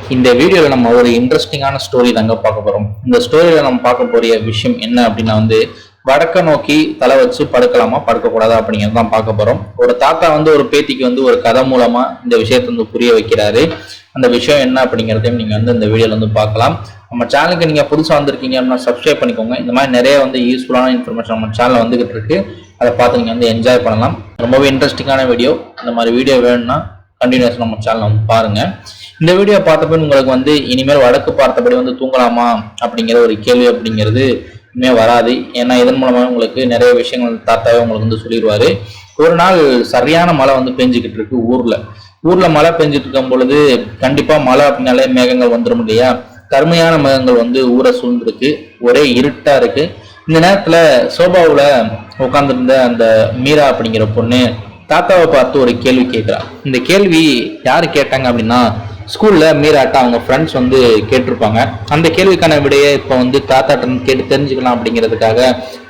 இந்த வீடியோவில் நம்ம ஒரு இன்ட்ரெஸ்டிங்கான ஸ்டோரி தாங்க பார்க்க போறோம். இந்த ஸ்டோரியில நம்ம பார்க்க போற விஷயம் என்ன அப்படின்னா வடக்க நோக்கி தலை வச்சு படுக்கலாமா படுக்கக்கூடாதா அப்படிங்கிறது தான் பார்க்க போறோம். ஒரு தாத்தா ஒரு பேத்திக்கு ஒரு கதை மூலமா இந்த விஷயத்த புரிய வைக்கிறாரு. அந்த விஷயம் என்ன அப்படிங்கிறதையும் நீங்க இந்த வீடியோல பார்க்கலாம். நம்ம சேனலுக்கு நீங்க புதுசா வந்திருக்கீங்க அப்படின்னா சப்ஸ்கிரைப் பண்ணிக்கோங்க. இந்த மாதிரி நிறைய யூஸ்ஃபுல்லான இன்ஃபர்மேஷன் நம்ம சேனல்ல வந்துகிட்டு இருக்கு. அதை பார்த்து நீங்க என்ஜாய் பண்ணலாம். ரொம்பவே இன்ட்ரெஸ்டிங்கான வீடியோ. அந்த மாதிரி வீடியோ வேணும்னா கண்டினியூஸ் நம்ம சேனல் பாருங்க. இந்த வீடியோ பார்த்தப்ப உங்களுக்கு இனிமேல் வடக்கு பார்த்தபடி தூங்கலாமா அப்படிங்கிற ஒரு கேள்வி அப்படிங்கிறது இனிமே வராது. ஏன்னா இதன் மூலமா உங்களுக்கு நிறைய விஷயங்கள் தாத்தாவே உங்களுக்கு சொல்லிடுவாரு. ஒரு நாள் சரியான மழை பெஞ்சுக்கிட்டு இருக்கு. ஊர்ல மழை பெஞ்சிட்டு இருக்கும் பொழுது கண்டிப்பா மழை அப்படின்னாலே மேகங்கள் வந்துடும் இல்லையா? கருமையான மேகங்கள் ஊரை சூழ்ந்திருக்கு. ஒரே இருட்டா இருக்கு. இந்த நேரத்துல சோபாவுல உட்காந்துருந்த அந்த மீரா அப்படிங்கிற பொண்ணு தாத்தாவை பார்த்து ஒரு கேள்வி கேட்கிறா. இந்த கேள்வி யாரு கேட்டாங்க அப்படின்னா ஸ்கூல்ல மீராட்ட அவங்க ஃப்ரெண்ட்ஸ் கேட்டிருப்பாங்க. அந்த கேள்விக்கான விடையை இப்ப தாத்தாட்ட கேட்டு தெரிஞ்சுக்கலாம் அப்படிங்கிறதுக்காக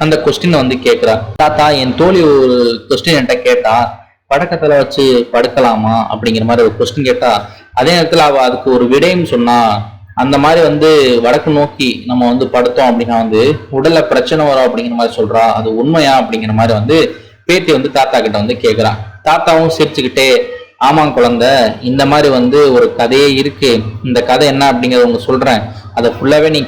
அந்த கொஸ்டினை கேட்கிறா. தாத்தா, என் தோழி ஒரு கொஸ்டின் என்கிட்ட கேட்டா, படக்கத்துல வச்சு படுக்கலாமா அப்படிங்கிற மாதிரி ஒரு கொஸ்டின் கேட்டா, அதே நேரத்துல அவ அதுக்கு ஒரு விடையும் சொன்னா, அந்த மாதிரி வடக்கு நோக்கி நம்ம படுத்தோம் அப்படின்னா உடல்ல பிரச்சனை வரும் அப்படிங்கிற மாதிரி சொல்றா. அது உண்மையா அப்படிங்கிற மாதிரி பேத்தி தாத்தா கிட்ட கேட்கிறா. தாத்தாவும் சிரிச்சுக்கிட்டே, ஆமாம் குழந்தை, இந்த மாதிரி ஒரு கதையே இருக்கு. இந்த கதை என்ன அப்படிங்கறத சொல்றேன், அதை ஃபுல்லாவே நீ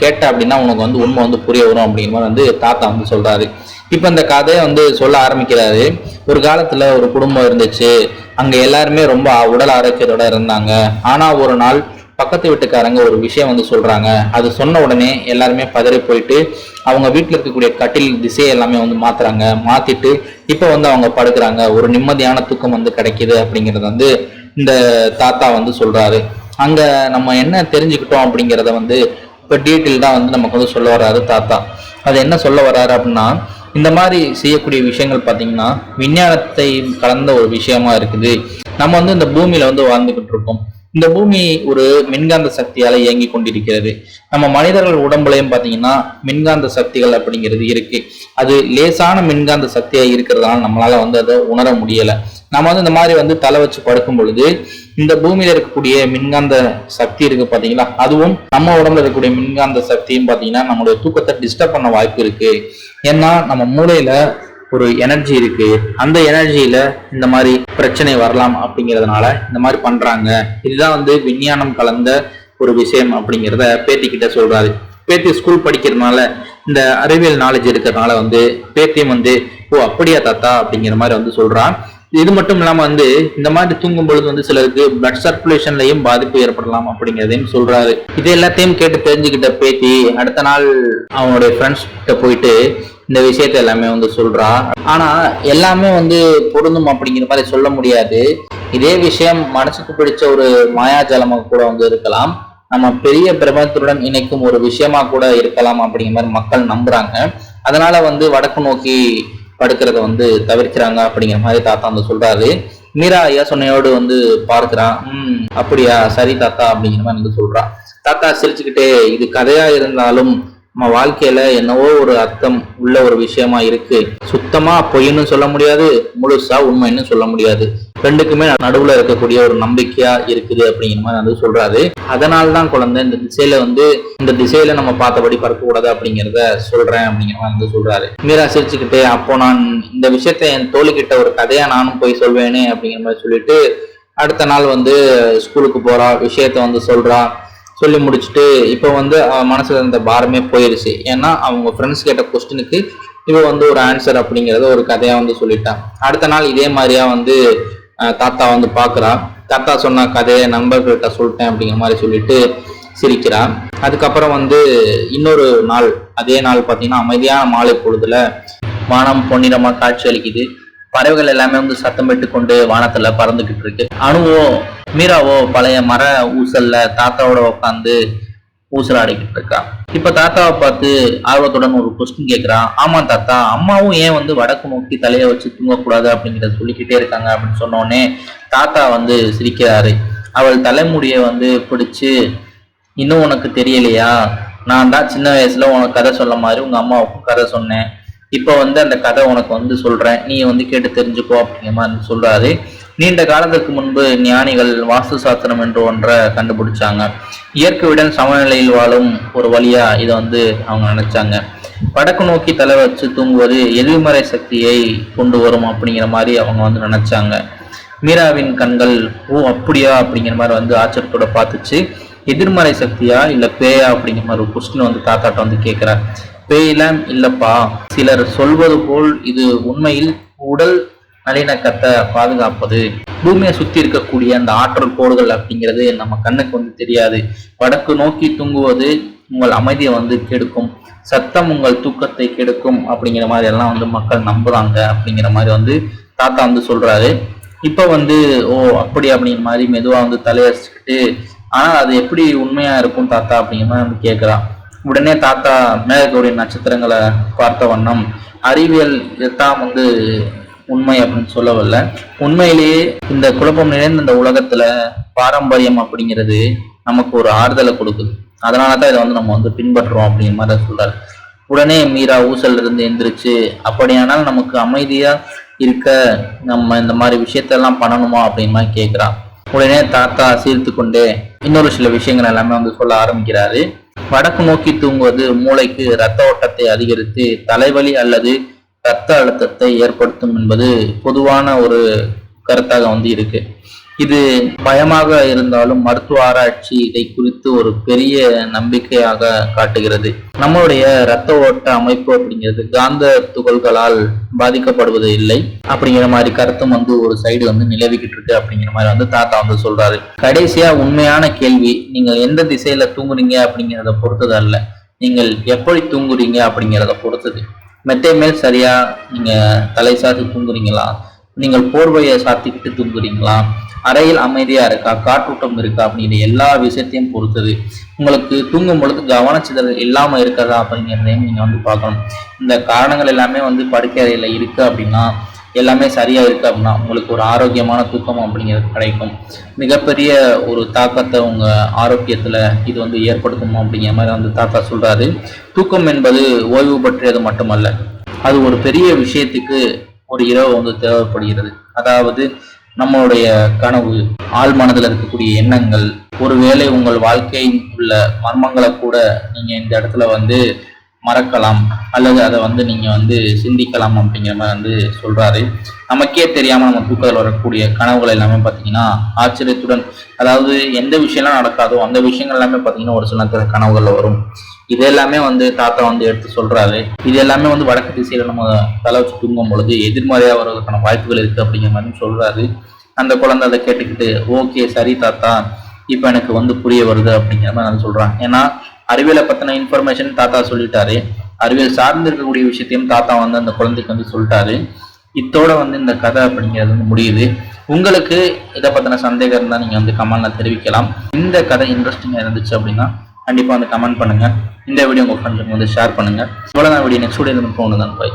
கேட்ட அப்படின்னா உனக்கு உண்மை புரிய வரும் அப்படிங்கிற மாதிரி தாத்தா சொல்றாரு. இப்ப இந்த கதையை சொல்ல ஆரம்பிக்கிறாரு. ஒரு காலத்துல ஒரு குடும்பம் இருந்துச்சு. அங்க எல்லாருமே ரொம்ப உடல் ஆரோக்கியத்தோட இருந்தாங்க. ஆனா ஒரு நாள் பக்கத்து வீட்டுக்காரங்க ஒரு விஷயம் சொல்றாங்க. அது சொன்ன உடனே எல்லாருமே பதறி போயிட்டு அவங்க வீட்டுல இருக்கக்கூடிய கட்டில் திசையை எல்லாமே மாத்துறாங்க. மாத்திட்டு இப்ப அவங்க படுக்கிறாங்க. ஒரு நிம்மதியான தூக்கம் கிடைக்குது அப்படிங்கறது இந்த தாத்தா சொல்றாரு. அங்க நம்ம என்ன தெரிஞ்சுக்கிட்டோம் அப்படிங்கிறத இப்ப டீட்டெயில் தான் நமக்கு சொல்ல வர்றாரு தாத்தா. அது என்ன சொல்ல வர்றாரு அப்படின்னா, இந்த மாதிரி செய்யக்கூடிய விஷயங்கள் பாத்தீங்கன்னா விஞ்ஞானத்தை கலந்த ஒரு விஷயமா இருக்குது. நம்ம இந்த பூமியில வாழ்ந்துகிட்டு இருக்கோம். இந்த பூமி ஒரு மின்காந்த சக்தியால இயங்கி கொண்டிருக்கிறது. நம்ம மனிதர்கள் உடம்புலையும் பாத்தீங்கன்னா மின்காந்த சக்திகள் அப்படிங்கிறது இருக்கு. அது லேசான மின்காந்த சக்தியா இருக்கிறதுனால நம்மளால அதை உணர முடியல. நம்ம இந்த மாதிரி தலை வச்சு படுக்கும் பொழுது இந்த பூமியில இருக்கக்கூடிய மின்காந்த சக்தி இருக்கு பாத்தீங்களா, அதுவும் நம்ம உடம்புல இருக்கக்கூடிய மின்காந்த சக்தியும் பாத்தீங்கன்னா நம்மளுடைய தூக்கத்தை டிஸ்டர்ப் பண்ண வாய்ப்பு இருக்கு. ஏன்னா நம்ம மூளையில ஒரு எனர்ஜி இருக்கு. அந்த எனர்ஜியில இந்த மாதிரி பிரச்சனை வரலாம் அப்படிங்கிறதுனால இந்த மாதிரி பண்றாங்க. இதுதான் விஞ்ஞானம் கலந்த ஒரு விஷயம் அப்படிங்கிறத பேத்திக்கிட்ட சொல்றாரு. பேத்தி ஸ்கூல் படிக்கிறதுனால இந்த அறிவியல் நாலேஜ் இருக்கிறதுனால பேத்தியும் ஓ அப்படியா தாத்தா அப்படிங்கிற மாதிரி சொல்றான். இது மட்டும் இல்லாம இந்த மாதிரி தூங்கும் பொழுது சிலருக்கு பிளட் சர்க்குலேஷன்லயும் பாதிப்பு ஏற்படலாம் அப்படிங்கிறதையும் சொல்றாரு. இது எல்லாத்தையும் கேட்டு தெரிஞ்சுக்கிட்ட பேத்தி அடுத்த நாள் அவனுடைய ஃப்ரெண்ட்ஸ் கிட்ட போயிட்டு இந்த விஷயத்த எல்லாமே சொல்றா. ஆனா எல்லாமே பொருந்தும் அப்படிங்கிற மாதிரி சொல்ல முடியாது. இதே விஷயம் மனசுக்கு பிடிச்ச ஒரு மாயாஜாலமா கூட இருக்கலாம். நம்ம பெரிய பிரபஞ்சத்துடன் இணைக்கும் ஒரு விஷயமா கூட இருக்கலாம் அப்படிங்கிற மாதிரி மக்கள் நம்புறாங்க. அதனால வடக்கு நோக்கி படுக்கிறத தவிர்க்கிறாங்க அப்படிங்கிற மாதிரி தாத்தா சொல்றாரு. மீரா யோசனையோடு பார்க்கிறான். அப்படியா, சரி தாத்தா அப்படிங்கிற மாதிரி சொல்றா. தாத்தா சிரிச்சுக்கிட்டே, இது கதையா இருந்தாலும் நம்ம வாழ்க்கையில என்னவோ ஒரு அர்த்தம் உள்ள ஒரு விஷயமா இருக்கு. சுத்தமா பொய்ன்னு சொல்ல முடியாது, முழுசா உண்மைன்னு சொல்ல முடியாது. ரெண்டுக்குமே நடுவுல இருக்கக்கூடிய ஒரு நம்பிக்கையா இருக்குது அப்படிங்கிற மாதிரி சொல்றாரு. அதனால்தான் குழந்தை இந்த திசையில நம்ம பார்த்தபடி பறக்க கூடாது அப்படிங்கிறத சொல்றேன் அப்படிங்கிற மாதிரி சொல்றாரு. மீரா சிரிச்சுக்கிட்டே, அப்போ நான் இந்த விஷயத்த என் தோழிக்கிட்ட ஒரு கதையா நானும் போய் சொல்வேனே அப்படிங்கிற மாதிரி சொல்லிட்டு அடுத்த நாள் ஸ்கூலுக்கு போறா. விஷயத்த சொல்றா. சொல்லி முடிச்சுட்டு இப்போ மனசுல இருந்த பாரமே போயிருச்சு. ஏன்னா அவங்க ஃப்ரெண்ட்ஸ் கேட்ட கொஸ்டினுக்கு இவ ஒரு ஆன்சர் அப்படிங்கறத ஒரு கதையா சொல்லிட்டான். அடுத்த நாள் இதே மாதிரியா தாத்தா பாக்குறா. தாத்தா சொன்ன கதையை நண்பர்கள்ட்ட சொல்லிட்டேன் அப்படிங்கிற மாதிரி சொல்லிட்டு சிரிக்கிறா. அதுக்கப்புறம் இன்னொரு நாள், அதே நாள் பாத்தீங்கன்னா அமைதியான மாலை பொழுதுல வானம் பொன்னிறமா காட்சி அளிக்குது. பறவைகள் எல்லாமே சத்தமிட்டு கொண்டு வானத்துல பறந்துகிட்டு இருக்கு. அணுவோ மீராவோ பழைய மர ஊசல்ல தாத்தாவோட உட்காந்து ஊசலாடிக்கிட்டு இருக்கா. இப்ப தாத்தாவை பார்த்து ஆர்வத்துடன் ஒரு கொஸ்டின் கேட்கிறான். ஆமா தாத்தா, அம்மாவும் ஏன் வடக்கு நோக்கி தலையை வச்சு தூங்கக்கூடாது அப்படிங்கிறத சொல்லிக்கிட்டே இருக்காங்க அப்படின்னு சொன்னோடனே தாத்தா சிரிக்கிறாரு. அவள் தலைமுடிய பிடிச்சு, இன்னும் உனக்கு தெரியலையா, நான் தான் சின்ன வயசுல உனக்கு கதை சொல்ல மாதிரி உங்க அம்மாவுக்கும் கதை சொன்னேன். இப்போ அந்த கதை உனக்கு சொல்றேன், நீ கேட்டு தெரிஞ்சுக்கோ அப்படிங்கிற மாதிரி சொல்றாரு. நீண்ட காலத்துக்கு முன்பு ஞானிகள் வாஸ்து சாஸ்திரம் என்று ஒன்றை கண்டுபிடிச்சாங்க. இயற்கையுடன் சமநிலையில் வாழும் ஒரு வழியா இதை வந்து அவங்க நினைச்சாங்க. வடக்கு நோக்கி தலை வச்சு தூங்குவது எதிர்மறை சக்தியை கொண்டு வரும் அப்படிங்கிற மாதிரி அவங்க வந்து நினைச்சாங்க. மீராவின் கண்கள் ஓ அப்படியா அப்படிங்கிற மாதிரி வந்து ஆச்சரியத்தோட பார்த்துச்சு. எதிர்மறை சக்தியா இல்ல பேயா அப்படிங்கிற மாதிரி ஒரு கொஸ்டின் வந்து தாத்தாட்ட வந்து கேட்கிறார். பேயெல்லாம் இல்லப்பா, சிலர் சொல்வது போல் இது உண்மையில் உடல் நல்லிணக்கத்தை பாதுகாப்பது. பூமியை சுத்தி இருக்கக்கூடிய அந்த ஆற்றல் கோடுகள் அப்படிங்கிறது நம்ம கண்ணுக்கு வந்து தெரியாது. வடக்கு நோக்கி தூங்குவது உங்கள் அமைதியை வந்து கெடுக்கும், சத்தம் உங்கள் தூக்கத்தை கெடுக்கும் அப்படிங்கிற மாதிரி எல்லாம் வந்து மக்கள் நம்புறாங்க அப்படிங்கிற மாதிரி வந்து தாத்தா வந்து சொல்றாரு. இப்ப வந்து ஓ அப்படி அப்படிங்கிற மாதிரி மெதுவா வந்து தலையடிச்சுக்கிட்டு, ஆனா அது எப்படி உண்மையா இருக்கும் தாத்தா அப்படிங்கிற மாதிரி வந்து கேட்கிறான். உடனே தாத்தா மேற்கூடிய நட்சத்திரங்களை பார்த்த வண்ணம் அறிவியல் தான் வந்து உண்மை அப்படின்னு சொல்லவில்லை, உண்மையிலேயே இந்த குழப்பம் நிறைந்த இந்த உலகத்துல பாரம்பரியம் அப்படிங்கிறது நமக்கு ஒரு ஆறுதலை கொடுக்குது, அதனாலதான் இதை வந்து நம்ம வந்து பின்பற்றுறோம் அப்படிங்கிற மாதிரி சொல்றாரு. உடனே மீரா ஊசல்ல இருந்து எந்திரிச்சு, அப்படியானால் நமக்கு அமைதியா இருக்க நம்ம இந்த மாதிரி விஷயத்தெல்லாம் பண்ணணுமா அப்படின்னு மாதிரி கேட்கிறான். உடனே தாத்தா சீர்த்து கொண்டே இன்னொரு சில விஷயங்கள் எல்லாமே வந்து சொல்ல ஆரம்பிக்கிறாரு. வடக்கு நோக்கி தூங்குவது மூளைக்கு இரத்த ஓட்டத்தை அதிகரித்து தலைவலி அல்லது இரத்த அழுத்தத்தை ஏற்படுத்தும் என்பது பொதுவான ஒரு கருத்தாக வந்து இருக்கு. இது பயமாக இருந்தாலும் மருத்துவ ஆராய்ச்சி இதை குறித்து ஒரு பெரிய நம்பிக்கையாக காட்டுகிறது. நம்மளுடைய இரத்த ஓட்ட அமைப்பு அப்படிங்கிறது காந்த துகள்களால் பாதிக்கப்படுவது இல்லை அப்படிங்கிற மாதிரி கருத்தும் வந்து ஒரு சைடு வந்து நிலவிக்கிட்டு இருக்கு அப்படிங்கிற மாதிரி வந்து தாத்தா வந்து சொல்றாரு. கடைசியா உண்மையான கேள்வி, நீங்கள் எந்த திசையில தூங்குறீங்க அப்படிங்கிறத பொறுத்தது அல்ல, நீங்கள் எப்படி தூங்குறீங்க அப்படிங்கிறத பொறுத்தது. மெத்தை மேல் சரியா நீங்க தலை சாத்தி தூங்குறீங்களா, நீங்கள் போர்வையை சாத்திக்கிட்டு தூங்குறீங்களா, அறையில் அமைதியா இருக்கா, காற்றூட்டம் இருக்கா அப்படிங்கிற எல்லா விஷயத்தையும் பொறுத்தது. உங்களுக்கு தூங்கும் பொழுது கவனச்சிதறல் இல்லாம இருக்கிறதா அப்படிங்கிறதையும் நீங்க வந்து பார்க்கணும். இந்த காரணங்கள் எல்லாமே வந்து படுக்கை அறையில இருக்கு அப்படின்னா, எல்லாமே சரியா இருக்கு அப்படின்னா உங்களுக்கு ஒரு ஆரோக்கியமான தூக்கம் அப்படிங்கிறது கிடைக்கும். மிகப்பெரிய ஒரு தாக்கத்தை உங்க ஆரோக்கியத்துல இது வந்து ஏற்படுத்தும் அப்படிங்கிற மாதிரி வந்து தாத்தா சொல்றாரு. தூக்கம் என்பது ஓய்வு பற்றியது மட்டுமல்ல, அது ஒரு பெரிய விஷயத்துக்கு ஒரு இரவு வந்து தேவைப்படுகிறது. அதாவது நம்மளுடைய கனவு, ஆழ் மனதில் இருக்கக்கூடிய எண்ணங்கள், ஒருவேளை உங்கள் வாழ்க்கையில் உள்ள மர்மங்களை கூட நீங்க இந்த இடத்துல வந்து மறக்கலாம் அல்லது அதை வந்து நீங்க வந்து சிந்திக்கலாம் அப்படிங்கிற மாதிரி வந்து சொல்றாரு. நமக்கே தெரியாம நம்ம தூக்கத்தில் வரக்கூடிய கனவுகள் எல்லாமே பார்த்தீங்கன்னா ஆச்சரியத்துடன், அதாவது எந்த விஷயம்லாம் நடக்காதோ அந்த விஷயங்கள் எல்லாமே பார்த்தீங்கன்னா ஒரு சில நேரத்தில் கனவுகள்ல வரும். இது எல்லாமே வந்து தாத்தா வந்து எடுத்து சொல்றாரு. இது எல்லாமே வந்து வடக்கு திசையில நம்ம தலை வச்சு தூங்கும் பொழுது எதிர்மறையா வருவதற்கான வாய்ப்புகள் இருக்கு அப்படிங்கிற மாதிரி சொல்றாரு. அந்த குழந்தை அதை கேட்டுக்கிட்டு ஓகே சரி தாத்தா, இப்ப எனக்கு வந்து புரிய வருது அப்படிங்கிற மாதிரி நான் சொல்றான். ஏன்னா அறிவியலை பத்தின இன்ஃபர்மேஷன் தாத்தா சொல்லிட்டாரு, அறிவியல் சார்ந்து இருக்கக்கூடிய விஷயத்தையும் தாத்தா வந்து அந்த குழந்தைக்கு வந்து சொல்லிட்டாரு. இத்தோட வந்து இந்த கதை அப்படிங்கிறது வந்து முடியுது. உங்களுக்கு இதை பத்தின சந்தேகம் இருந்தால் நீங்க வந்து கமெண்ட்ல தெரிவிக்கலாம். இந்த கதை இன்ட்ரெஸ்டிங்கா இருந்துச்சு அப்படின்னா கண்டிப்பா வந்து கமெண்ட் பண்ணுங்க. இந்த வீடியோ உங்க ஃப்ரெண்ட்ஸுக்கு வந்து ஷேர் பண்ணுங்க. இவ்வளவுதான் வீடியோ. நெக்ஸ்ட் வீடியோ போகணும் தான். பை.